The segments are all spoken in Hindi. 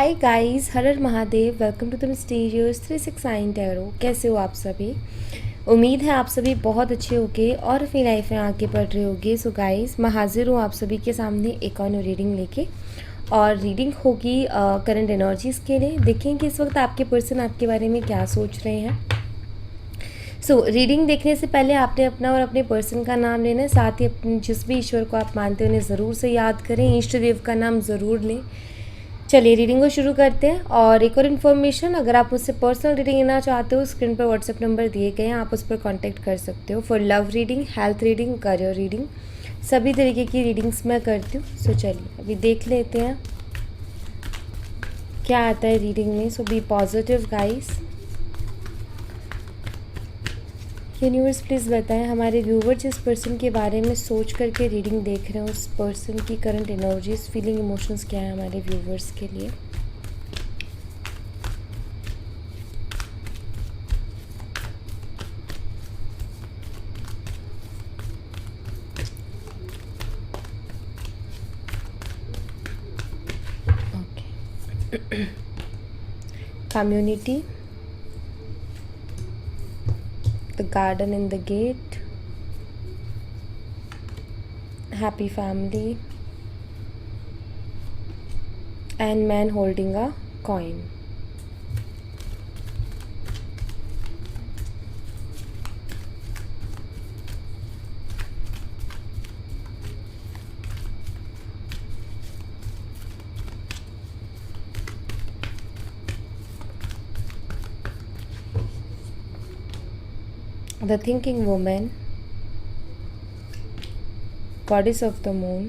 Hi guys, Har Har Mahadev. Welcome to the mysterious 369 tarot. कैसे हो आप सभी? उम्मीद है आप सभी बहुत अच्छे होगे और अपनी लाइफ में आगे बढ़ रहे होगे। सो गाइस, मैं हाजिर हूँ आप सभी के सामने एक और रीडिंग लेके। और रीडिंग होगी करंट एनर्जीज़ के लिए। देखें कि इस वक्त आपके पर्सन आपके बारे में क्या सोच रहे हैं। रीडिंग देखने से पहले आपने अपना और अपने पर्सन का नाम लेना है। साथ ही अपने जिस भी ईश्वर को आप मानते हैं उन्हें ज़रूर से याद करें। इष्ट देव का नाम ज़रूर लें। चलिए रीडिंग को शुरू करते हैं। और एक और इन्फॉर्मेशन, अगर आप मुझसे पर्सनल रीडिंग लेना चाहते हो, स्क्रीन पर व्हाट्सएप नंबर दिए गए हैं, आप उस पर कांटेक्ट कर सकते हो for love reading, health reading, career reading, सभी तरीके की रीडिंग्स मैं करती हूँ। चलिए अभी देख लेते हैं क्या आता है रीडिंग में। Be positive guys. Universe please बताएं हमारे व्यूवर जिस पर्सन के बारे में सोच करके रीडिंग देख रहे हैं, उस पर्सन की करंट एनर्जीज, फीलिंग, इमोशंस क्या है हमारे व्यूवर्स के लिए। Okay. Community, the garden in the gate, happy family, and man holding a coin. The thinking woman, goddess of the moon,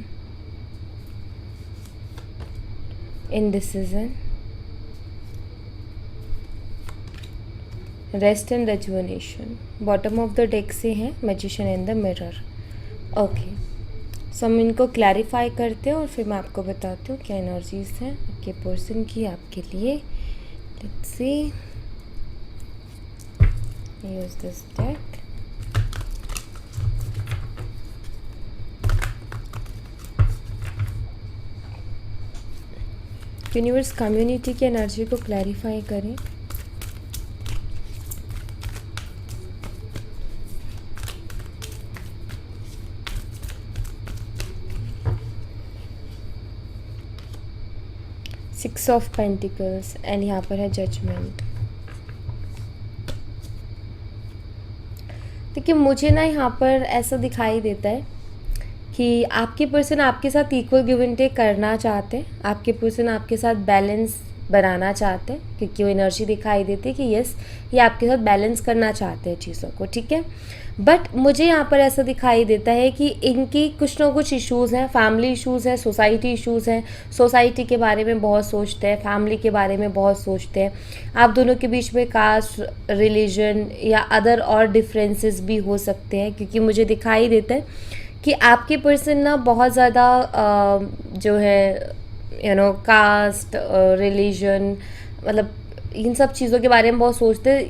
indecision, rest and rejuvenation. Bottom of the deck से है magician and the mirror. Okay, so हम इनको क्लैरिफाई करते हैं और फिर मैं आपको बताती हूँ क्या एनर्जीज हैं आपके पर्सन की आपके लिए। Let's see, use this deck. Universe community की एनर्जी को क्लैरिफाई करें। सिक्स ऑफ पेंटिकल्स एंड यहाँ पर है जजमेंट। देखिए मुझे ना यहाँ पर ऐसा दिखाई देता है कि आपके पर्सन आपके साथ इक्वल गिव एंड टेक करना चाहते हैं। आपके पर्सन आपके साथ बैलेंस बनाना चाहते हैं, क्योंकि वो एनर्जी दिखाई देती है कि यस, ये आपके साथ बैलेंस करना चाहते हैं चीज़ों को, ठीक है। बट मुझे यहाँ पर ऐसा दिखाई देता है कि इनकी कुछ ना कुछ इश्यूज़ हैं, फैमिली इश्यूज़ हैं, सोसाइटी इश्यूज़ हैं। सोसाइटी के बारे में बहुत सोचते हैं, फैमिली के बारे में बहुत सोचते हैं। आप दोनों के बीच में कास्ट, रिलीजन या अदर और डिफरेंसेस भी हो सकते हैं, क्योंकि मुझे दिखाई देता है कि आपके पर्सन ना बहुत ज़्यादा जो है कास्ट, रिलीजन, मतलब इन सब चीज़ों के बारे में बहुत सोचते हैं।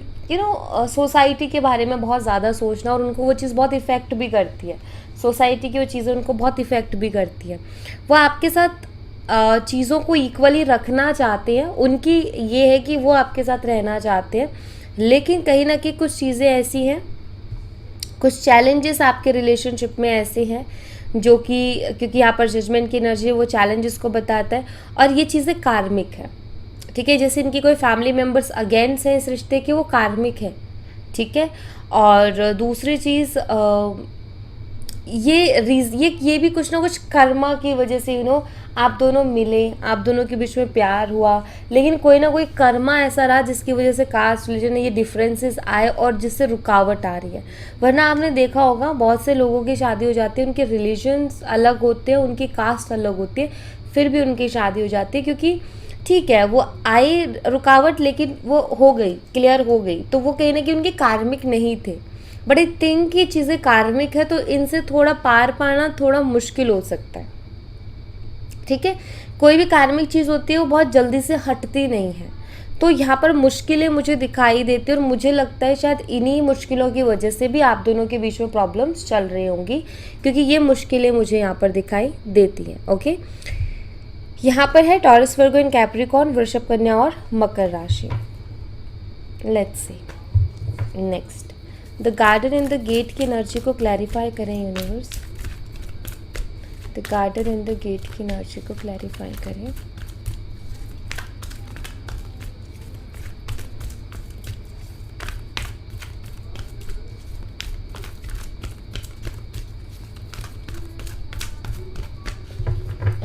सोसाइटी के बारे में बहुत ज़्यादा सोचना, और उनको वो चीज़ बहुत इफ़ेक्ट भी करती है। सोसाइटी की वो चीज़ें उनको बहुत इफ़ेक्ट भी करती है। वो आपके साथ चीज़ों को इक्वली रखना चाहते हैं। उनकी ये है कि वो आपके साथ रहना चाहते हैं, लेकिन कहीं ना कहीं कुछ चीज़ें ऐसी हैं, कुछ चैलेंजेस आपके रिलेशनशिप में ऐसे हैं जो कि, क्योंकि यहाँ पर जजमेंट की एनर्जी वो चैलेंजेस को बताता है, और ये चीज़ें कार्मिक है, ठीक है। जैसे इनकी कोई फैमिली मेम्बर्स अगेंस्ट है इस रिश्ते के, वो कार्मिक है, ठीक है। और दूसरी चीज़ ये भी कुछ ना कुछ कर्मा की वजह से आप दोनों मिले, आप दोनों के बीच में प्यार हुआ, लेकिन कोई ना कोई कर्मा ऐसा रहा जिसकी वजह से कास्ट, रिलीजन, ये डिफरेंसेस आए और जिससे रुकावट आ रही है। वरना आपने देखा होगा बहुत से लोगों की शादी हो जाती है, उनके रिलीजन्स अलग होते हैं, उनकी कास्ट अलग होती है, फिर भी उनकी शादी हो जाती है, क्योंकि ठीक है वो आई रुकावट, लेकिन वो हो गई, क्लियर हो गई। तो वो कहीं ना कहीं उनके कार्मिक नहीं थे। बट आई थिंक ये चीज़ें कार्मिक है, तो इनसे थोड़ा पार पाना थोड़ा मुश्किल हो सकता है, ठीक है। कोई भी कार्मिक चीज़ होती है वो बहुत जल्दी से हटती नहीं है। तो यहाँ पर मुश्किलें मुझे दिखाई देती है, और मुझे लगता है शायद इन्हीं मुश्किलों की वजह से भी आप दोनों के बीच में प्रॉब्लम्स चल रही होंगी, क्योंकि ये मुश्किलें मुझे यहाँ पर दिखाई देती हैं। ओके, यहाँ पर है टॉरस, वर्गो एंड कैप्रिकॉर्न, वृषभ, कन्या और मकर राशि। Let's see next, the garden and the gate की एनर्जी को क्लैरिफाई करें universe. The garden and the gate की एनर्जी को क्लैरिफाई करें।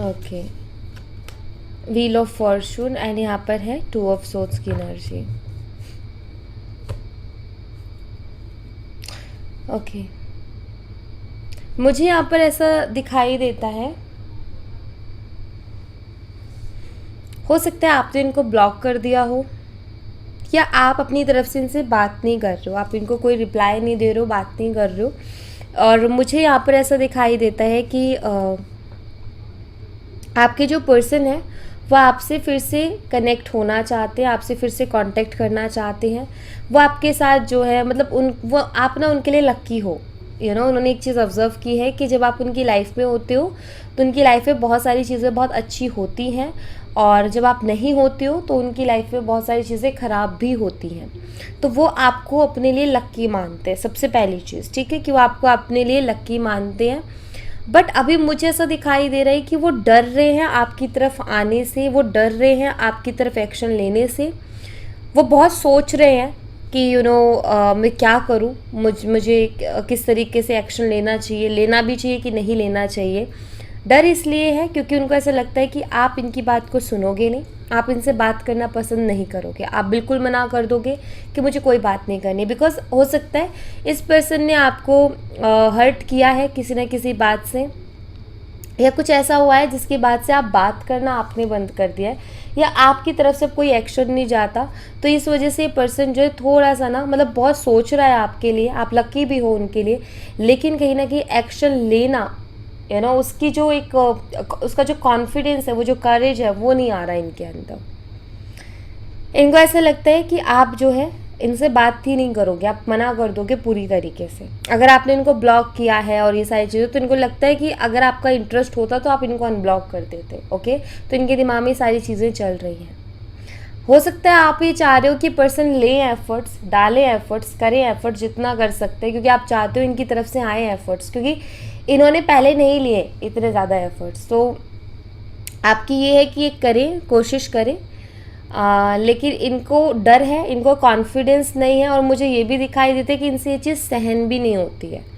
Okay, wheel of fortune and यहाँ पर है 2 ऑफ सोर्ड्स की एनर्जी। ओके, मुझे यहाँ पर ऐसा दिखाई देता है, हो सकता है आपने इनको ब्लॉक कर दिया हो, या आप अपनी तरफ से इनसे बात नहीं कर रहे हो, आप इनको कोई रिप्लाई नहीं दे रहे हो, बात नहीं कर रहे हो। और मुझे यहाँ पर ऐसा दिखाई देता है कि आपके जो पर्सन है वो आपसे फिर से कनेक्ट होना चाहते हैं, आपसे फिर से कांटेक्ट करना चाहते हैं। वो आपके साथ जो है मतलब वो आप ना उनके लिए लक्की हो, उन्होंने एक चीज़ ऑब्ज़र्व की है कि जब आप उनकी लाइफ में होते हो तो उनकी लाइफ में बहुत सारी चीज़ें बहुत अच्छी होती हैं, और जब आप नहीं होते हो तो उनकी लाइफ में बहुत सारी चीज़ें ख़राब भी होती हैं। तो वो आपको अपने लिए लक्की मानते हैं, सबसे पहली चीज़, ठीक है, कि वो आपको अपने लिए लक्की मानते हैं। बट अभी मुझे ऐसा दिखाई दे रहा है कि वो डर रहे हैं आपकी तरफ आने से, वो डर रहे हैं आपकी तरफ एक्शन लेने से। वो बहुत सोच रहे हैं कि मैं क्या करूं, मुझे किस तरीके से एक्शन लेना चाहिए, लेना भी चाहिए कि नहीं लेना चाहिए। डर इसलिए है क्योंकि उनको ऐसा लगता है कि आप इनकी बात को सुनोगे नहीं, आप इनसे बात करना पसंद नहीं करोगे, आप बिल्कुल मना कर दोगे कि मुझे कोई बात नहीं करनी। बिकॉज हो सकता है इस पर्सन ने आपको हर्ट किया है किसी न किसी बात से, या कुछ ऐसा हुआ है जिसकी बात से आप बात करना आपने बंद कर दिया है, या आपकी तरफ से कोई एक्शन नहीं जाता। तो इस वजह से पर्सन जो है थोड़ा सा ना मतलब बहुत सोच रहा है आपके लिए, आप लकी भी हो उनके लिए, लेकिन कहीं ना कहीं एक्शन लेना उसकी जो एक उसका जो कॉन्फिडेंस है, वो जो करेज है, वो नहीं आ रहा है इनके अंदर। इनको ऐसा लगता है कि आप जो है इनसे बात ही नहीं करोगे, आप मना कर दोगे पूरी तरीके से। अगर आपने इनको ब्लॉक किया है और ये सारी चीज़ें, तो इनको लगता है कि अगर आपका इंटरेस्ट होता तो आप इनको अनब्लॉक कर देते। ओके, तो इनके दिमाग में सारी चीज़ें चल रही हैं। हो सकता है आप ये चाह रहे हो कि पर्सन ले एफर्ट्स, डालें एफर्ट्स, करें एफर्ट्स जितना कर सकते हैं, क्योंकि आप चाहते हो इनकी तरफ से आए एफर्ट्स, क्योंकि इन्होंने पहले नहीं लिए इतने ज़्यादा एफर्ट्स। तो आपकी ये है कि ये करें, कोशिश करें, लेकिन इनको डर है, इनको कॉन्फिडेंस नहीं है, और मुझे ये भी दिखाई देता है कि इनसे ये चीज़ सहन भी नहीं होती है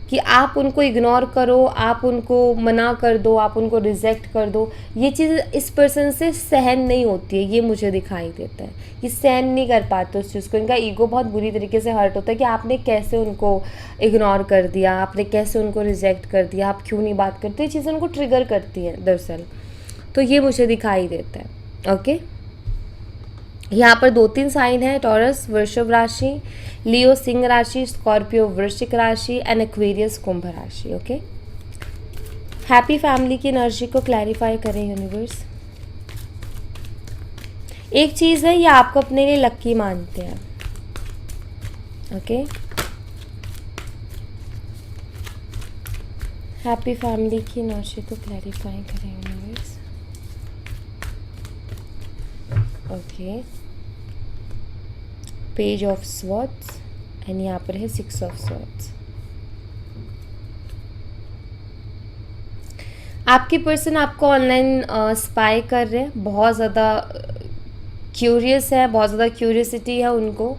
कि आप उनको इग्नोर करो, आप उनको मना कर दो, आप उनको रिजेक्ट कर दो। ये चीज़ इस पर्सन से सहन नहीं होती है, ये मुझे दिखाई देता है। ये सहन नहीं कर पाते उस चीज़ को, इनका ईगो बहुत बुरी तरीके से हर्ट होता है कि आपने कैसे उनको इग्नोर कर दिया, आपने कैसे उनको रिजेक्ट कर दिया, आप क्यों नहीं बात करते। ये चीज़ें उनको ट्रिगर करती हैं दरअसल। तो ये मुझे दिखाई देता है। ओके, यहाँ पर 2-3 साइन है, टॉरस वृषभ राशि, लियो सिंह राशि, स्कॉर्पियो वृश्चिक राशि एंड एक्वेरियस कुंभ राशि। ओके, हैप्पी फैमिली की एनर्जी को क्लैरिफाई करें यूनिवर्स। एक चीज़ है, ये आपको अपने लिए लक्की मानते हैं। ओके, हैप्पी फैमिली की एनर्जी को क्लैरिफाई करें universe. Okay, page of swords and यहाँ पर है 6 ऑफ स्वॉर्ड्स। आपके पर्सन आपको ऑनलाइन स्पाई कर रहे हैं, बहुत ज़्यादा क्यूरियस है, बहुत ज़्यादा क्यूरियसिटी है उनको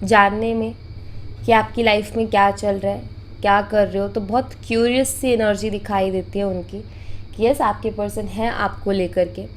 जानने में कि आपकी लाइफ में क्या चल रहा है, क्या कर रहे हो। तो बहुत क्यूरियस सी एनर्जी दिखाई देती है उनकी कि यस आपके पर्सन है आपको लेकर के,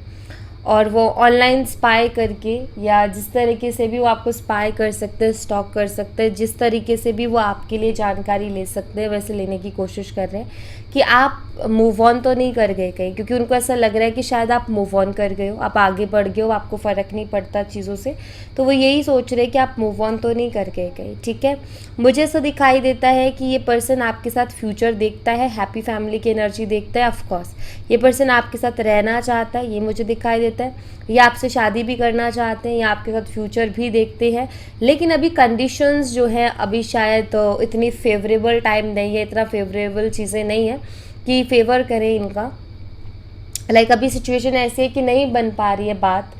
और वो ऑनलाइन स्पाई करके या जिस तरीके से भी वो आपको स्पाई कर सकते हैं, स्टॉक कर सकते हैं, जिस तरीके से भी वो आपके लिए जानकारी ले सकते हैं, वैसे लेने की कोशिश कर रहे हैं कि आप मूव ऑन तो नहीं कर गए कहीं, क्योंकि उनको ऐसा लग रहा है कि शायद आप मूव ऑन कर गए हो, आप आगे बढ़ गए हो, आपको फ़र्क नहीं पड़ता चीज़ों से। तो वो यही सोच रहे हैं कि आप मूव ऑन तो नहीं कर गए कहीं। ठीक है, मुझे ऐसा दिखाई देता है कि ये पर्सन आपके साथ फ्यूचर देखता है, हैप्पी फैमिली की एनर्जी देखता है। ऑफकोर्स ये पर्सन आपके साथ रहना चाहता है, ये मुझे दिखाई देता है। ये आपसे शादी भी करना चाहते हैं, या आपके साथ फ्यूचर भी देखते हैं, लेकिन अभी कंडीशंस जो है अभी शायद तो इतनी फेवरेबल टाइम नहीं है, इतना फेवरेबल चीज़ें नहीं है कि फेवर करें इनका। लाइक अभी सिचुएशन ऐसी है कि नहीं बन पा रही है बात,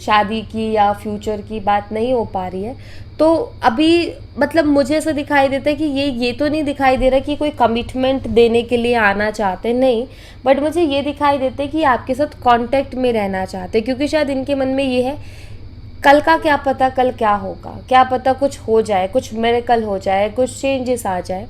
शादी की या फ्यूचर की बात नहीं हो पा रही है। तो अभी मतलब मुझे ऐसा दिखाई देता है कि ये तो नहीं दिखाई दे रहा कि कोई कमिटमेंट देने के लिए आना चाहते, नहीं, बट मुझे ये दिखाई देता है कि आपके साथ कांटेक्ट में रहना चाहते, क्योंकि शायद इनके मन में ये है, कल का क्या पता, कल क्या होगा, क्या पता कुछ हो जाए, कुछ मिरेकल हो जाए, कुछ चेंजेस आ जाए।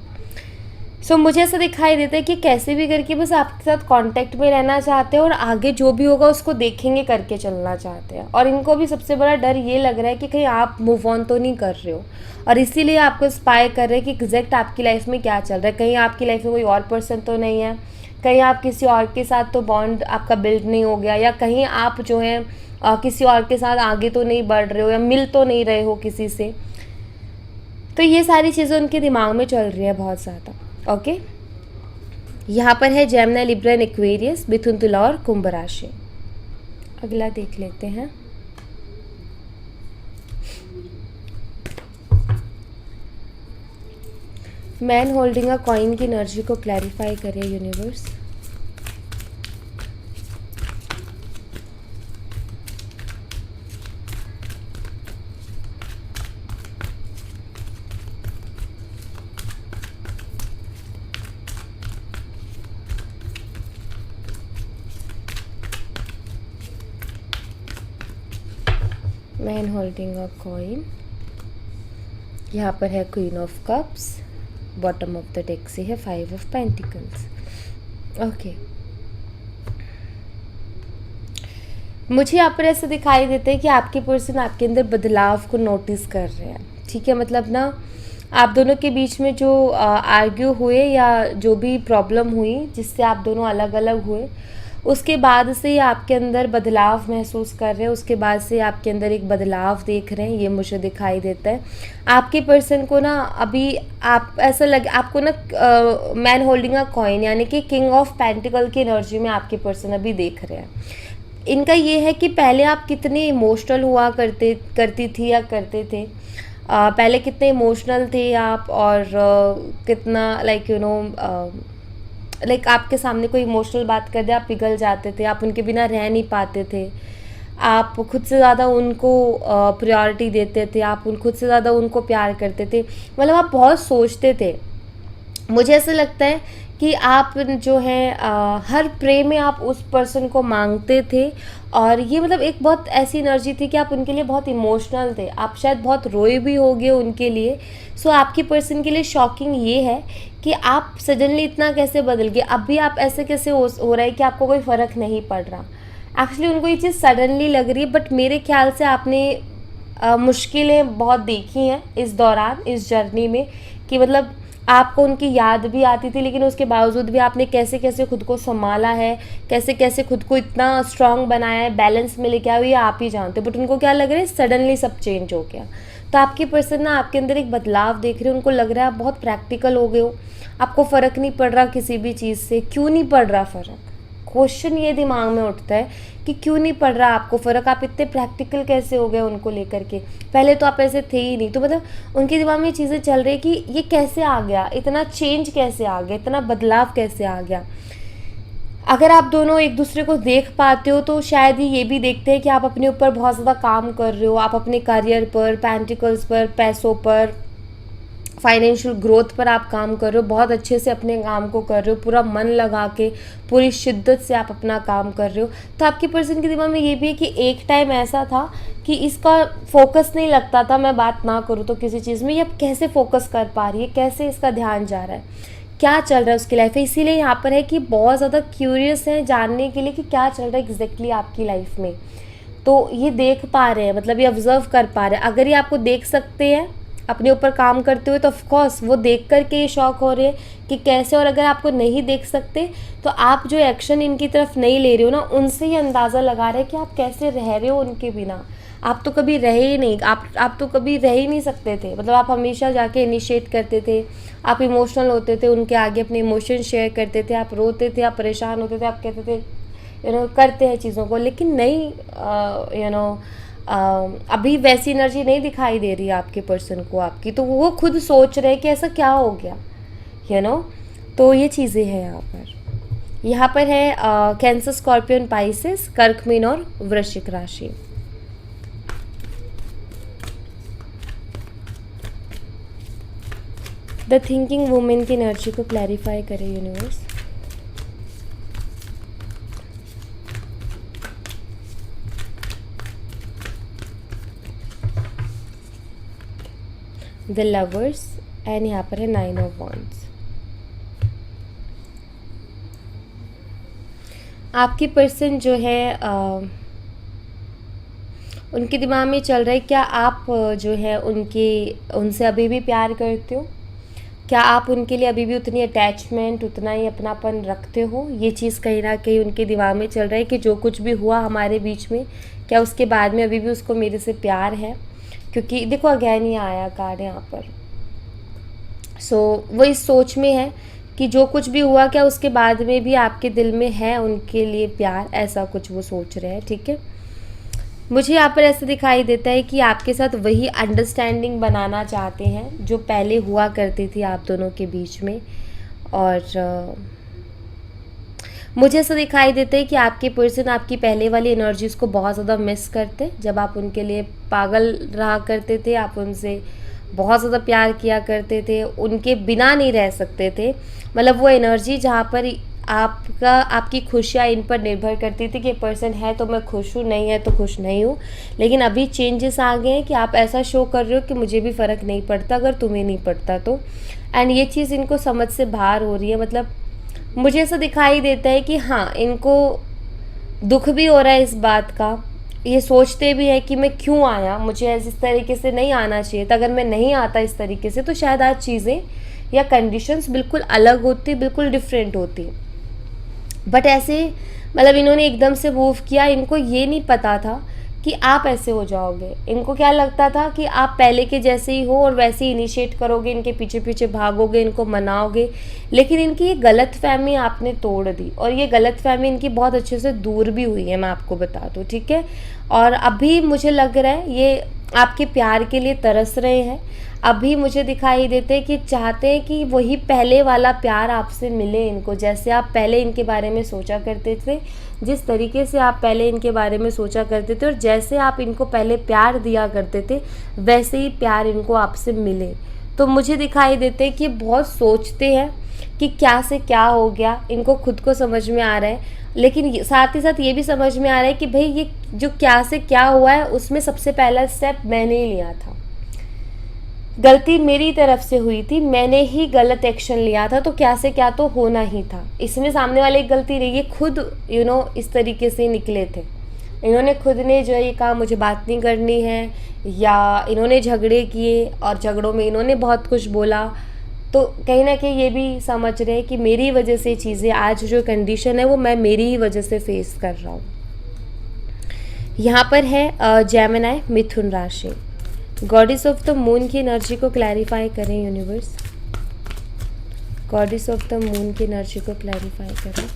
सो मुझे ऐसा दिखाई देता है कि कैसे भी करके बस आपके साथ कांटेक्ट में रहना चाहते हैं और आगे जो भी होगा उसको देखेंगे करके चलना चाहते हैं। और इनको भी सबसे बड़ा डर ये लग रहा है कि कहीं आप मूव ऑन तो नहीं कर रहे हो, और इसीलिए आपको स्पाई कर रहे हैं कि एग्जैक्ट आपकी लाइफ में क्या चल रहा है। कहीं आपकी लाइफ में कोई और पर्सन तो नहीं है, कहीं आप किसी और के साथ तो बॉन्ड आपका बिल्ड नहीं हो गया, या कहीं आप जो है किसी और के साथ आगे तो नहीं बढ़ रहे हो, या मिल तो नहीं रहे हो किसी से। तो ये सारी चीज़ें उनके दिमाग में चल रही है बहुत ज़्यादा। ओके, यहाँ पर है जेमिनी, लिब्रा एंड एक्वेरियस, मिथुन, तुला और कुंभ राशि। अगला देख लेते हैं। मैन होल्डिंग अ कॉइन की एनर्जी को क्लैरिफाई करे universe. Man holding a coin, यहाँ पर है queen of cups, bottom of the deck से है 5 ऑफ पेंटिकल्स। ओके, मुझे यहाँ पर ऐसा दिखाई देता है कि आपके पर्सन आपके अंदर बदलाव को नोटिस कर रहे हैं। ठीक है, मतलब ना आप दोनों के बीच में जो आर्ग्यू हुए या जो भी प्रॉब्लम हुई जिससे आप दोनों अलग अलग हुए, उसके बाद से ही आपके अंदर बदलाव महसूस कर रहे हैं, उसके बाद से आपके अंदर एक बदलाव देख रहे हैं, ये मुझे दिखाई देता है। आपके पर्सन को ना अभी आप ऐसा लगे आपको ना मैन होल्डिंग अ कॉइन यानी कि किंग ऑफ पेंटिकल की एनर्जी में आपके पर्सन अभी देख रहे हैं। इनका ये है कि पहले आप कितने इमोशनल हुआ करती थी या करते थे, पहले कितने इमोशनल थे आप, और कितना लाइक यू नो लाइक आपके सामने कोई इमोशनल बात कर दे आप पिघल जाते थे, आप उनके बिना रह नहीं पाते थे, आप खुद से ज़्यादा उनको प्रायोरिटी देते थे, आप खुद से ज़्यादा उनको प्यार करते थे, मतलब आप बहुत सोचते थे। मुझे ऐसा लगता है कि आप जो है हर प्रे में आप उस पर्सन को मांगते थे, और ये मतलब एक बहुत ऐसी एनर्जी थी कि आप उनके लिए बहुत इमोशनल थे, आप शायद बहुत रोए भी होगे उनके लिए। सो आपकी पर्सन के लिए शॉकिंग ये है कि आप सडनली इतना कैसे बदल गए, अभी आप ऐसे कैसे हो रहा है कि आपको कोई फ़र्क नहीं पड़ रहा। एक्चुअली उनको ये चीज़ सडनली लग रही है, बट मेरे ख्याल से आपने मुश्किलें बहुत देखी हैं इस दौरान, इस जर्नी में, कि मतलब आपको उनकी याद भी आती थी, लेकिन उसके बावजूद भी आपने कैसे कैसे खुद को संभाला है, कैसे कैसे खुद को इतना स्ट्रांग बनाया है, बैलेंस में लेके आए, ये आप ही जानते हो। बट उनको क्या लग रहा है, सडनली सब चेंज हो गया। तो आपकी पर्सन ना आपके अंदर एक बदलाव देख रहे हो, उनको लग रहा है आप बहुत प्रैक्टिकल हो गए हो, आपको फ़र्क नहीं पड़ रहा किसी भी चीज़ से। क्यों नहीं पड़ रहा फ़र्क, क्वेश्चन ये दिमाग में उठता है कि क्यों नहीं पड़ रहा आपको फ़र्क, आप इतने प्रैक्टिकल कैसे हो गए उनको लेकर के, पहले तो आप ऐसे थे ही नहीं। तो मतलब उनके दिमाग में ये चीज़ें चल रही कि ये कैसे आ गया, इतना चेंज कैसे आ गया, इतना बदलाव कैसे आ गया। अगर आप दोनों एक दूसरे को देख पाते हो तो शायद ही ये भी देखते हैं कि आप अपने ऊपर बहुत ज़्यादा काम कर रहे हो, आप अपने करियर पर, पेंटिकल्स पर, पैसों पर, फाइनेंशियल ग्रोथ पर आप काम कर रहे हो, बहुत अच्छे से अपने काम को कर रहे हो, पूरा मन लगा के, पूरी शिद्दत से आप अपना काम कर रहे हो। तो आपके पर्सन के दिमाग में ये भी है कि एक टाइम ऐसा था कि इसका फोकस नहीं लगता था, मैं बात ना करूँ तो किसी चीज़ में, ये अब कैसे फोकस कर पा रही है, कैसे इसका ध्यान जा रहा है, क्या चल रहा है उसकी लाइफ में। इसीलिए यहाँ पर है कि बहुत ज़्यादा क्यूरियस है जानने के लिए कि क्या चल रहा है एग्जैक्टली आपकी लाइफ में। तो ये देख पा रहे हैं, मतलब ये ऑब्जर्व कर पा रहे हैं। अगर ये आपको देख सकते हैं अपने ऊपर काम करते हुए तो ऑफकोर्स वो देख कर के ये शॉक हो रहे हैं कि कैसे। और अगर आपको नहीं देख सकते तो आप जो एक्शन इनकी तरफ नहीं ले रहे हो ना, उनसे ही अंदाज़ा लगा रहे हैं कि आप कैसे रह रहे हो उनके बिना। आप तो कभी रहे ही नहीं, आप तो कभी रह ही नहीं सकते थे, मतलब आप हमेशा जाके इनिशिएट करते थे, आप इमोशनल होते थे, उनके आगे अपने इमोशन शेयर करते थे, आप रोते थे, आप परेशान होते थे, आप कहते थे करते हैं चीज़ों को, लेकिन नहीं अभी वैसी एनर्जी नहीं दिखाई दे रही है आपके पर्सन को आपकी। तो वो खुद सोच रहे हैं कि ऐसा क्या हो गया तो ये चीज़ें हैं यहाँ पर। यहाँ पर है कैंसर, स्कॉर्पियन, पाइसेस, कर्क, मीन और वृश्चिक राशि। द थिंकिंग वुमेन की एनर्जी को क्लैरिफाई करे यूनिवर्स। द लवर्स एंड यहाँ पर है 9 ऑफ वॉन्ड्स। आपकी पर्सन जो है उनके दिमाग में चल रहा है, क्या आप जो है उनसे अभी भी प्यार करते हो? क्या आप उनके लिए अभी भी उतनी अटैचमेंट, उतना ही अपनापन रखते हो? ये चीज़ कहीं ना कहीं उनके दिमाग में चल रहा है कि जो कुछ भी हुआ हमारे बीच में, क्या उसके बाद में अभी भी उसको मेरे से प्यार है? क्योंकि देखो अगेन ये आया कार्ड यहाँ पर। सो वो इस सोच में है कि जो कुछ भी हुआ, क्या उसके बाद में भी आपके दिल में है उनके लिए प्यार, ऐसा कुछ वो सोच रहे हैं। ठीक है, मुझे यहाँ पर ऐसा दिखाई देता है कि आपके साथ वही अंडरस्टैंडिंग बनाना चाहते हैं जो पहले हुआ करती थी आप दोनों के बीच में। और मुझे ऐसा दिखाई देता है कि आपके पर्सन आपकी पहले वाली एनर्जीज़ को बहुत ज़्यादा मिस करते, जब आप उनके लिए पागल रहा करते थे, आप उनसे बहुत ज़्यादा प्यार किया करते थे, उनके बिना नहीं रह सकते थे। मतलब वो एनर्जी जहाँ पर आपकी खुशियाँ इन पर निर्भर करती थी कि पर्सन है तो मैं खुश हूँ, नहीं है तो खुश नहीं हूँ। लेकिन अभी चेंजेस आ गए हैं कि आप ऐसा शो कर रहे हो कि मुझे भी फ़र्क नहीं पड़ता अगर तुम्हें नहीं पड़ता तो। एंड ये चीज़ इनको समझ से बाहर हो रही है। मतलब मुझे ऐसा दिखाई देता है कि हाँ, इनको दुख भी हो रहा है इस बात का, ये सोचते भी है कि मैं क्यों आया, मुझे इस तरीके से नहीं आना चाहिए था, अगर मैं नहीं आता इस तरीके से तो शायद आज चीज़ें या कंडीशंस बिल्कुल अलग होती, बिल्कुल डिफरेंट होती। बट ऐसे मतलब इन्होंने एकदम से मूव किया, इनको ये नहीं पता था कि आप ऐसे हो जाओगे। इनको क्या लगता था कि आप पहले के जैसे ही हो और वैसे ही इनिशिएट करोगे, इनके पीछे पीछे भागोगे, इनको मनाओगे। लेकिन इनकी ये गलतफहमी आपने तोड़ दी, और ये गलतफहमी इनकी बहुत अच्छे से दूर भी हुई है, मैं आपको बता दूँ। ठीक है, और अभी मुझे लग रहा है ये आपके प्यार के लिए तरस रहे हैं। अभी मुझे दिखाई देते हैं कि चाहते हैं कि वही पहले वाला प्यार आपसे मिले इनको, जैसे आप पहले इनके बारे में सोचा करते थे, जिस तरीके से आप पहले इनके बारे में सोचा करते थे और जैसे आप इनको पहले प्यार दिया करते थे, वैसे ही प्यार इनको आपसे मिले। तो मुझे दिखाई देते हैं कि बहुत सोचते हैं कि क्या से क्या हो गया, इनको खुद को समझ में आ रहा है, लेकिन साथ ही साथ ये भी समझ में आ रहा है कि भाई ये जो क्या से क्या हुआ है उसमें सबसे पहला स्टेप मैंने ही लिया था, गलती मेरी तरफ से हुई थी, मैंने ही गलत एक्शन लिया था, तो क्या से क्या तो होना ही था। इसमें सामने वाले की गलती नहीं, ये खुद इस तरीके से निकले थे। इन्होंने खुद ने जो है ये कहा मुझे बात नहीं करनी है, या इन्होंने झगड़े किए और झगड़ों में इन्होंने बहुत कुछ बोला। तो कहीं ना कहीं ये भी समझ रहे हैं कि मेरी वजह से चीज़ें, आज जो कंडीशन है वो मैं मेरी ही वजह से फेस कर रहा हूँ। यहाँ पर है जेमिनी, मिथुन राशि। गॉडेस ऑफ द मून की एनर्जी को क्लैरिफाई करें universe. Goddess of the moon की एनर्जी को क्लैरिफाई करें।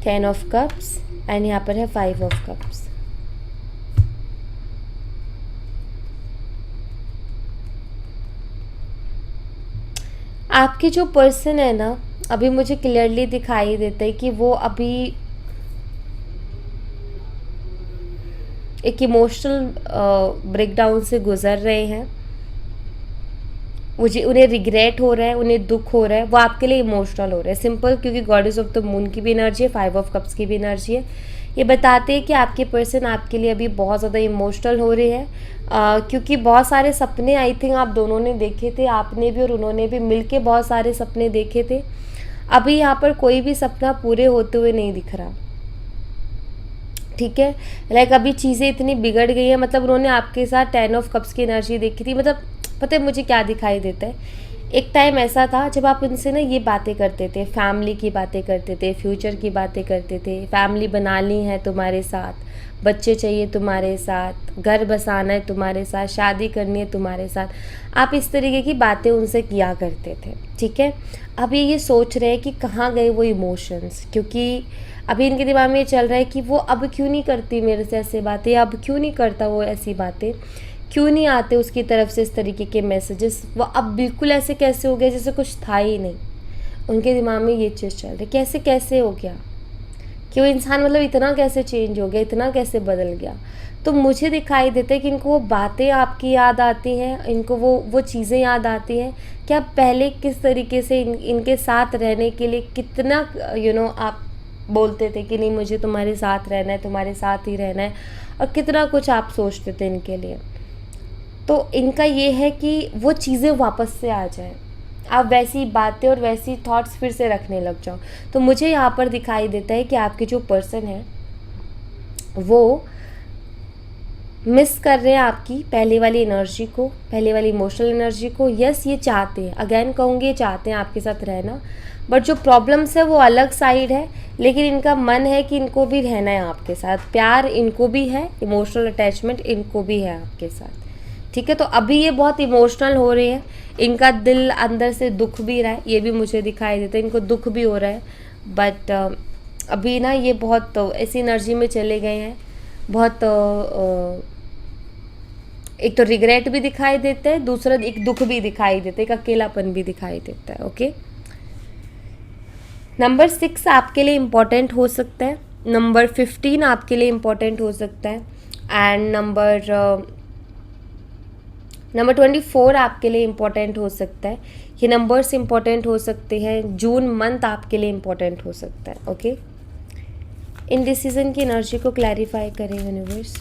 टेन ऑफ कप्स एंड यहाँ पर है 5 ऑफ कप्स। आपकी जो पर्सन है ना, अभी मुझे क्लियरली दिखाई देता है कि वो अभी एक इमोशनल ब्रेकडाउन से गुजर रहे हैं। उन्हें रिग्रेट हो रहा है, उन्हें दुख हो रहा है, वो आपके लिए इमोशनल हो रहा है। सिंपल, क्योंकि गॉडेस ऑफ द मून की भी एनर्जी है, 5 ऑफ कप्स की भी एनर्जी है। ये बताते हैं कि आपके पर्सन आपके लिए अभी बहुत ज़्यादा इमोशनल हो रहे हैं, क्योंकि बहुत सारे सपने आई थिंक आप दोनों ने देखे थे, आपने भी और उन्होंने भी मिलके बहुत सारे सपने देखे थे। अभी यहाँ पर कोई भी सपना पूरे होते हुए नहीं दिख रहा। ठीक है, लाइक अभी चीज़ें इतनी बिगड़ गई हैं। मतलब उन्होंने आपके साथ 10 ऑफ कप्स की एनर्जी देखी थी। मतलब पता है मुझे क्या दिखाई देता है, एक टाइम ऐसा था जब आप उनसे ना ये बातें करते थे, फैमिली की बातें करते थे, फ्यूचर की बातें करते थे, फैमिली बनानी है तुम्हारे साथ, बच्चे चाहिए तुम्हारे साथ, घर बसाना है तुम्हारे साथ, शादी करनी है तुम्हारे साथ, आप इस तरीके की बातें उनसे किया करते थे। ठीक है, अभी ये सोच रहे हैं कि कहाँ गए वो इमोशंस, क्योंकि अभी इनके दिमाग में ये चल रहा है कि वो अब क्यों नहीं करती मेरे से ऐसे बातें, अब क्यों नहीं करता वो ऐसी बातें, क्यों नहीं आते उसकी तरफ से इस तरीके के मैसेजेस? वो अब बिल्कुल ऐसे कैसे हो गया जैसे कुछ था ही नहीं। उनके दिमाग में ये चीज़ चल रही, कैसे कैसे हो गया कि वो इंसान मतलब इतना कैसे चेंज हो गया, इतना कैसे बदल गया। तो मुझे दिखाई देता है कि इनको वो बातें आपकी याद आती हैं, इनको वो चीज़ें याद आती हैं कि आप पहले किस तरीके से इनके साथ रहने के लिए कितना आप बोलते थे कि नहीं मुझे तुम्हारे साथ रहना है, तुम्हारे साथ ही रहना है, और कितना कुछ आप सोचते थे इनके लिए। तो इनका ये है कि वो चीज़ें वापस से आ जाएं, आप वैसी बातें और वैसी थॉट्स फिर से रखने लग जाओ। तो मुझे यहाँ पर दिखाई देता है कि आपके जो पर्सन है वो मिस कर रहे हैं आपकी पहले वाली एनर्जी को, पहले वाली इमोशनल एनर्जी को। यस, ये चाहते हैं, अगेन कहूँगी ये चाहते हैं आपके साथ रहना, बट जो प्रॉब्लम्स है वो अलग साइड है। लेकिन इनका मन है कि इनको भी रहना है आपके साथ, प्यार इनको भी है, इमोशनल अटैचमेंट इनको भी है आपके साथ, ठीक है। तो अभी ये बहुत इमोशनल हो रहे हैं, इनका दिल अंदर से दुख भी रहा है, ये भी मुझे दिखाई देता है, इनको दुख भी हो रहा है। बट अभी ना ये बहुत ऐसी एनर्जी में चले गए हैं, बहुत एक तो रिग्रेट भी दिखाई देता है, दूसरा एक दुख भी दिखाई देता है, एक अकेलापन भी दिखाई देता है। ओके, नंबर 6 आपके लिए इम्पॉर्टेंट हो सकता है, नंबर 15 आपके लिए इम्पॉर्टेंट हो सकता है, एंड नंबर 24 आपके लिए इम्पॉर्टेंट हो सकता है। ये नंबर्स इम्पॉर्टेंट हो सकते हैं, जून मंथ आपके लिए इम्पॉर्टेंट हो सकता है। ओके, इनडिसीजन की एनर्जी को क्लैरिफाई करें universe.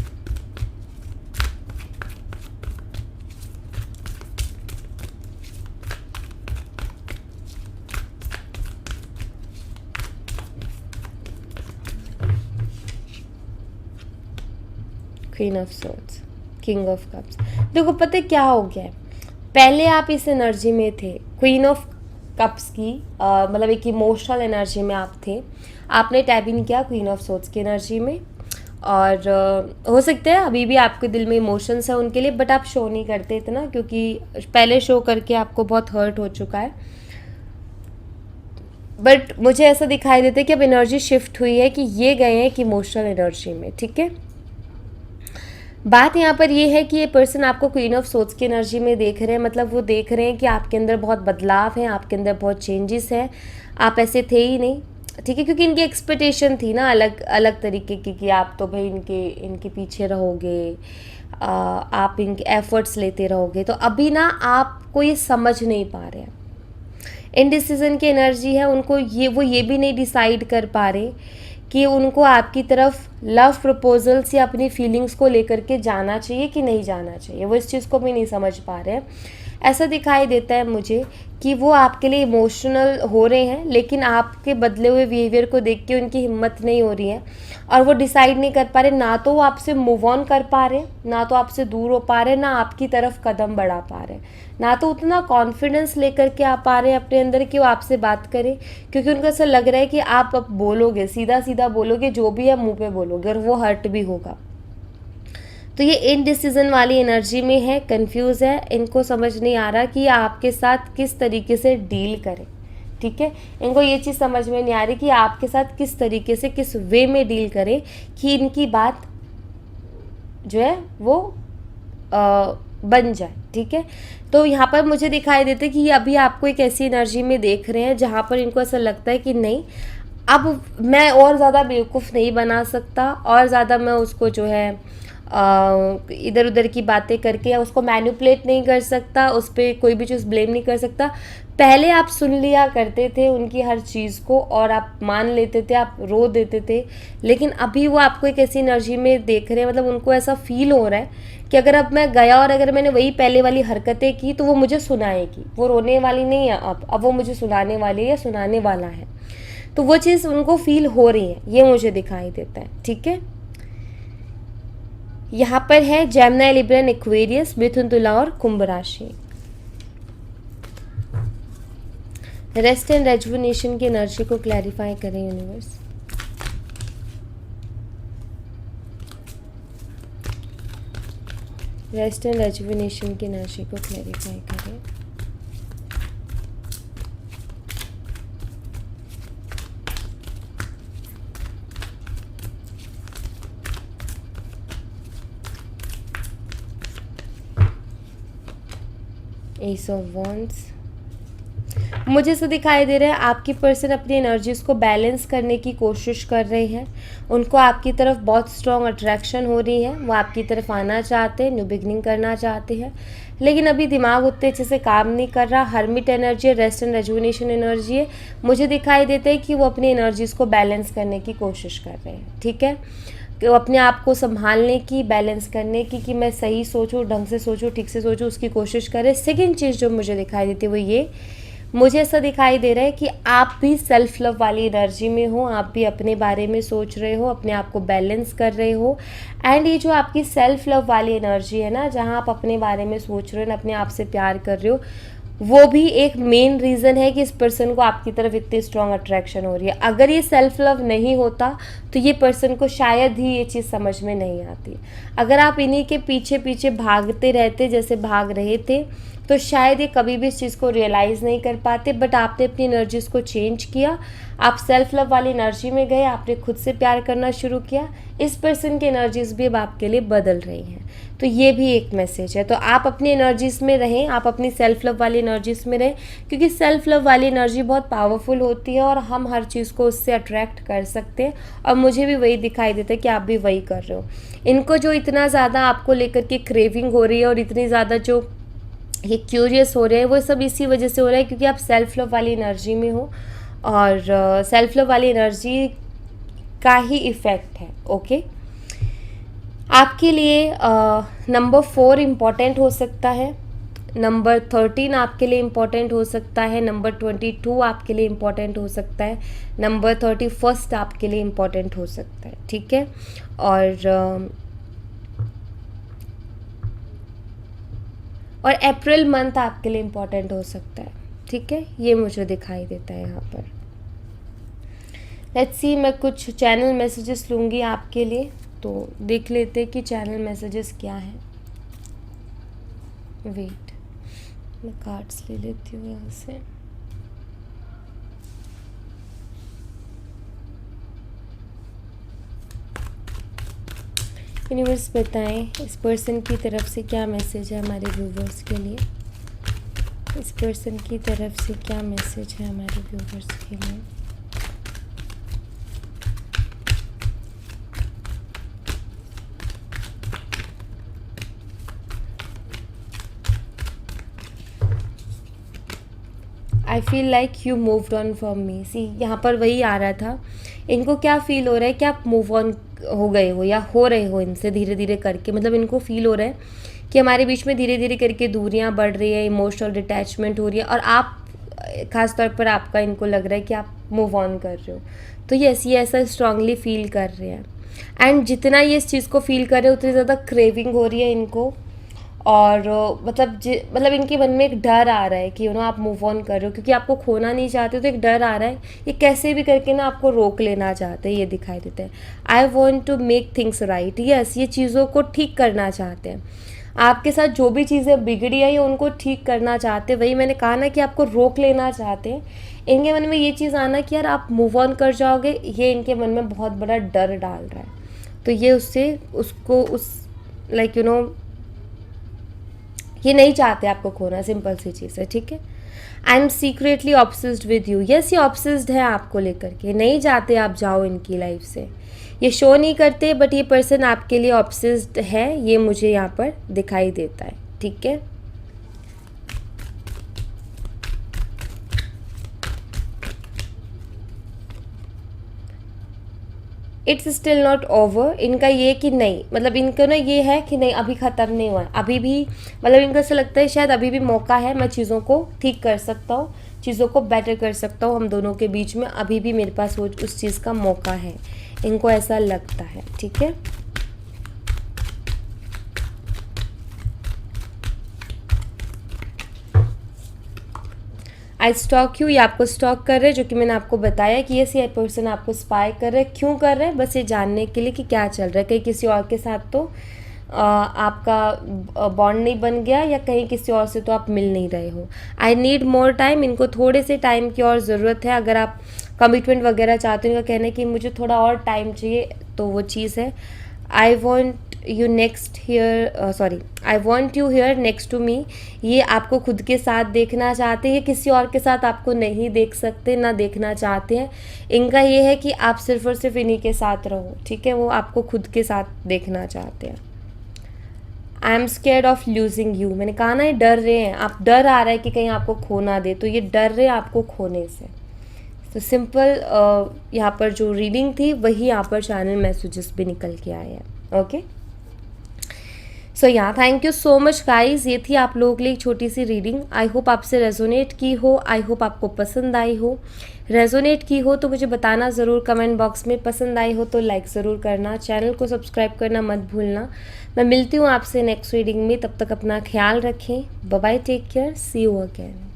Queen of swords, king of cups. देखो पता है क्या हो गया है, पहले आप इस एनर्जी में थे, क्वीन ऑफ कप्स की मतलब एक इमोशनल एनर्जी में आप थे, आपने टैप इन किया क्वीन ऑफ सोर्ड्स की एनर्जी में, और हो सकता है अभी भी आपके दिल में इमोशंस है उनके लिए, बट आप शो नहीं करते इतना, क्योंकि पहले शो करके आपको बहुत हर्ट हो चुका है। बट मुझे ऐसा दिखाई देता है कि अब एनर्जी शिफ्ट हुई है, कि ये गए हैं एक इमोशनल एनर्जी में, ठीक है। बात यहाँ पर ये है कि ये पर्सन आपको क्वीन ऑफ सोर्ड्स की एनर्जी में देख रहे हैं, मतलब वो देख रहे हैं कि आपके अंदर बहुत बदलाव है, आपके अंदर बहुत चेंजेस है, आप ऐसे थे ही नहीं, ठीक है। क्योंकि इनकी एक्सपेक्टेशन थी ना अलग अलग तरीके की, कि आप तो भाई इनके पीछे रहोगे, आप इनके एफर्ट्स लेते रहोगे। तो अभी ना आपको ये समझ नहीं पा रहे हैं, इनडिसीजन की एनर्जी है उनको, वो ये भी नहीं डिसाइड कर पा रहे कि उनको आपकी तरफ लव प्रपोजल्स या अपनी फीलिंग्स को लेकर के जाना चाहिए कि नहीं जाना चाहिए, वो इस चीज़ को भी नहीं समझ पा रहे हैं। ऐसा दिखाई देता है मुझे कि वो आपके लिए इमोशनल हो रहे हैं, लेकिन आपके बदले हुए बिहेवियर को देख के उनकी हिम्मत नहीं हो रही है, और वो डिसाइड नहीं कर पा रहे, ना तो वो आपसे मूव ऑन कर पा रहे, ना तो आपसे दूर हो पा रहे, ना आपकी तरफ कदम बढ़ा पा रहे, ना तो उतना कॉन्फिडेंस लेकर के आ पा रहे हैं अपने अंदर कि वो आपसे बात करें, क्योंकि उनको ऐसा लग रहा है कि आप अब बोलोगे, सीधा सीधा बोलोगे, जो भी है मुँह पे बोलोगे, और वो हर्ट भी होगा। तो ये इनडिसीजन वाली एनर्जी में है, कंफ्यूज है, इनको समझ नहीं आ रहा कि आपके साथ किस तरीके से डील करें, ठीक है। इनको ये चीज़ समझ में नहीं आ रही कि आपके साथ किस तरीके से, किस वे में डील करें कि इनकी बात जो है वो बन जाए, ठीक है। तो यहाँ पर मुझे दिखाई देता है कि ये अभी आपको एक ऐसी एनर्जी में देख रहे हैं जहाँ पर इनको ऐसा लगता है कि नहीं, अब मैं और ज़्यादा बेवकूफ़ नहीं बना सकता, और ज़्यादा मैं उसको जो है इधर उधर की बातें करके या उसको मैनिपुलेट नहीं कर सकता, उस पर कोई भी चीज़ ब्लेम नहीं कर सकता। पहले आप सुन लिया करते थे उनकी हर चीज़ को, और आप मान लेते थे, आप रो देते थे, लेकिन अभी वो आपको एक ऐसी एनर्जी में देख रहे हैं, मतलब उनको ऐसा फील हो रहा है कि अगर अब मैं गया और अगर मैंने वही पहले वाली हरकतें की तो वो मुझे सुनाएगी, वो रोने वाली नहीं है, अब वो मुझे सुनाने वाली है या सुनाने वाला है। तो वो चीज़ उनको फील हो रही है, ये मुझे दिखाई देता है, ठीक है। यहाँ पर है जेमिनी, लिब्रा, एक्वेरियस, मिथुन, तुला और कुंभ राशि। रेस्ट एंड रेजुवेनेशन की एनर्जी को क्लैरिफाई करें यूनिवर्स। रेस्ट एंड रेजुवेनेशन की एनर्जी को क्लैरिफाई करें। S of wands. मुझे ऐसा दिखाई दे रहा है आपकी पर्सन अपनी एनर्जीज़ को बैलेंस करने की कोशिश कर रहे हैं। उनको आपकी तरफ बहुत स्ट्रॉन्ग अट्रैक्शन हो रही है, वो आपकी तरफ आना चाहते हैं, न्यू बिगनिंग करना चाहते हैं, लेकिन अभी दिमाग उतने अच्छे से काम नहीं कर रहा। हर्मिट एनर्जी है, रेस्ट एंड रेजुविनेशन एनर्जी है। मुझे दिखाई देता है कि वो अपनी एनर्जीज़ को बैलेंस करने की कोशिश कर रहे हैं, ठीक है, कि वो अपने आप को संभालने की, बैलेंस करने की, कि मैं सही सोचूं, ढंग से सोचूं, ठीक से सोचूं, उसकी कोशिश करें। सेकेंड चीज़ जो मुझे दिखाई देती है वो ये, मुझे ऐसा दिखाई दे रहा है कि आप भी सेल्फ लव वाली एनर्जी में हो, आप भी अपने बारे में सोच रहे हो, अपने आप को बैलेंस कर रहे हो। एंड ये जो आपकी सेल्फ लव वाली एनर्जी है ना, जहाँ आप अपने बारे में सोच रहे हो, अपने आप से प्यार कर रहे हो, वो भी एक मेन रीज़न है कि इस पर्सन को आपकी तरफ इतनी स्ट्रॉन्ग अट्रैक्शन हो रही है। अगर ये सेल्फ लव नहीं होता तो ये पर्सन को शायद ही ये चीज़ समझ में नहीं आती। अगर आप इन्हीं के पीछे पीछे भागते रहते जैसे भाग रहे थे तो शायद ये कभी भी इस चीज़ को रियलाइज़ नहीं कर पाते। बट आपने अपनी एनर्जीज़ को चेंज किया, आप सेल्फ लव वाली एनर्जी में गए, आपने खुद से प्यार करना शुरू किया। इस पर्सन की एनर्जीज़ भी अब आपके लिए बदल रही हैं, तो ये भी एक मैसेज है। तो आप अपनी एनर्जीज़ में रहें, आप अपनी सेल्फ लव वाली एनर्जीज़ में रहें, क्योंकि सेल्फ लव वाली एनर्जी बहुत पावरफुल होती है और हम हर चीज़ को उससे अट्रैक्ट कर सकते हैं। और मुझे भी वही दिखाई देता है कि आप भी वही कर रहे हो। इनको जो इतना ज़्यादा आपको लेकर के क्रेविंग हो रही है और इतनी ज़्यादा जो ये क्यूरियस हो रहे हैं, वो सब इसी वजह से हो रहा है क्योंकि आप सेल्फ लव वाली एनर्जी में हो और सेल्फ लव वाली एनर्जी का ही इफ़ेक्ट है। ओके, आपके लिए नंबर 4 इम्पॉर्टेंट हो सकता है, नंबर 13 आपके लिए इम्पॉर्टेंट हो सकता है, नंबर 22 आपके लिए इम्पॉर्टेंट हो सकता है, नंबर 31 आपके लिए इम्पॉर्टेंट हो सकता है, ठीक है। और अप्रैल मंथ आपके लिए इम्पॉर्टेंट हो सकता है, ठीक है, ये मुझे दिखाई देता है यहाँ पर। लेट्स सी, मैं कुछ चैनल मैसेजेस लूँगी आपके लिए, तो देख लेते हैं कि चैनल मैसेजेस क्या हैं। वेट, मैं कार्ड्स ले लेती हूँ यहाँ से। यूनिवर्स बताएं इस पर्सन की तरफ से क्या मैसेज है हमारे व्यूवर्स के लिए। इस पर्सन की तरफ से क्या मैसेज है हमारे व्यूवर्स के लिए। I feel like you moved on from me. See, यहाँ पर वही आ रहा था। इनको क्या फील हो रहा है कि आप मूव ऑन हो गए हो या हो रहे हो इनसे धीरे धीरे करके। मतलब इनको फील हो रहा है कि हमारे बीच में धीरे धीरे करके दूरियां बढ़ रही है, इमोशनल डिटैचमेंट हो रही है, और आप ख़ास तौर पर आपका इनको लग रहा है कि आप मूव ऑन कर रहे हो। तो यस, ये ऐसा स्ट्रांगली फील कर रहे हैं। एंड जितना ये इस चीज़ को फील कर रहे हैं उतनी ज़्यादा क्रेविंग हो रही है इनको। और मतलब इनके मन में एक डर आ रहा है कि आप मूव ऑन कर रहे हो क्योंकि आपको खोना नहीं चाहते, तो एक डर आ रहा है। ये कैसे भी करके ना आपको रोक लेना चाहते हैं, ये दिखाई देता है। I want to make things right. Yes, ये चीज़ों को ठीक करना चाहते हैं। आपके साथ जो भी चीज़ें बिगड़ी है ये उनको ठीक करना चाहते हैं। वही मैंने कहा ना कि आपको रोक लेना चाहते हैं। इनके मन में ये चीज़ आना कि यार आप मूव ऑन कर जाओगे, ये इनके मन में बहुत बड़ा डर डाल रहा है। तो ये ये नहीं चाहते आपको खोना, सिंपल सी चीज़ है, ठीक है। I am secretly obsessed with you. Yes, ये ऑब्सेस्ड है आपको लेकर के, नहीं चाहते आप जाओ इनकी लाइफ से। ये शो नहीं करते बट ये पर्सन आपके लिए ऑब्सेस्ड है, ये मुझे यहाँ पर दिखाई देता है, ठीक है। It's still not over. इनका ये कि नहीं, मतलब इनको ना ये है कि नहीं अभी ख़त्म नहीं हुआ, अभी भी, मतलब इनको ऐसा लगता है शायद अभी भी मौका है, मैं चीज़ों को ठीक कर सकता हूँ, चीज़ों को बेटर कर सकता हूँ हम दोनों के बीच में, अभी भी मेरे पास वो उस चीज़ का मौका है। इनको ऐसा लगता है, ठीक है। आई स्टॉक यू, ये आपको स्टॉक कर रहे हैं, जो कि मैंने आपको बताया कि ये पर्सन आपको स्पाई कर रहे हैं। क्यों कर रहे हैं? बस ये जानने के लिए कि क्या चल रहा है। कहीं किसी और के साथ तो आपका बॉन्ड नहीं बन गया, या कहीं किसी और से तो आप मिल नहीं रहे हो। आई नीड मोर टाइम, इनको थोड़े से टाइम की और ज़रूरत है। अगर आप कमिटमेंट वगैरह चाहते हो, इनका कहना है कि मुझे थोड़ा और टाइम चाहिए, तो वो चीज़ है। I want you next here sorry I want you here next to me, ये आपको खुद के साथ देखना चाहते हैं, किसी और के साथ आपको नहीं देख सकते ना देखना चाहते हैं। इनका ये है कि आप सिर्फ और सिर्फ इन्हीं के साथ रहो, ठीक है, वो आपको खुद के साथ देखना चाहते हैं। I am scared of losing you, मैंने कहा ना ये डर रहे हैं, आप डर आ रहा है कि कहीं आपको खोना दे, तो ये डर रहे हैं आपको खोने से। तो सिंपल यहाँ पर जो रीडिंग थी वही यहाँ पर चैनल मैसेजेस भी निकल के आए हैं। ओके, सो या thank you so much guys, ये थी आप लोगों के लिए एक छोटी सी रीडिंग। आई होप आपसे रेजोनेट की हो, आई होप आपको पसंद आई हो। रेजोनेट की हो तो मुझे बताना ज़रूर कमेंट बॉक्स में, पसंद आई हो तो लाइक ज़रूर करना, चैनल को सब्सक्राइब करना मत भूलना। मैं मिलती हूँ आपसे नेक्स्ट रीडिंग में, तब तक अपना ख्याल रखें। Bye bye, take care, see you again.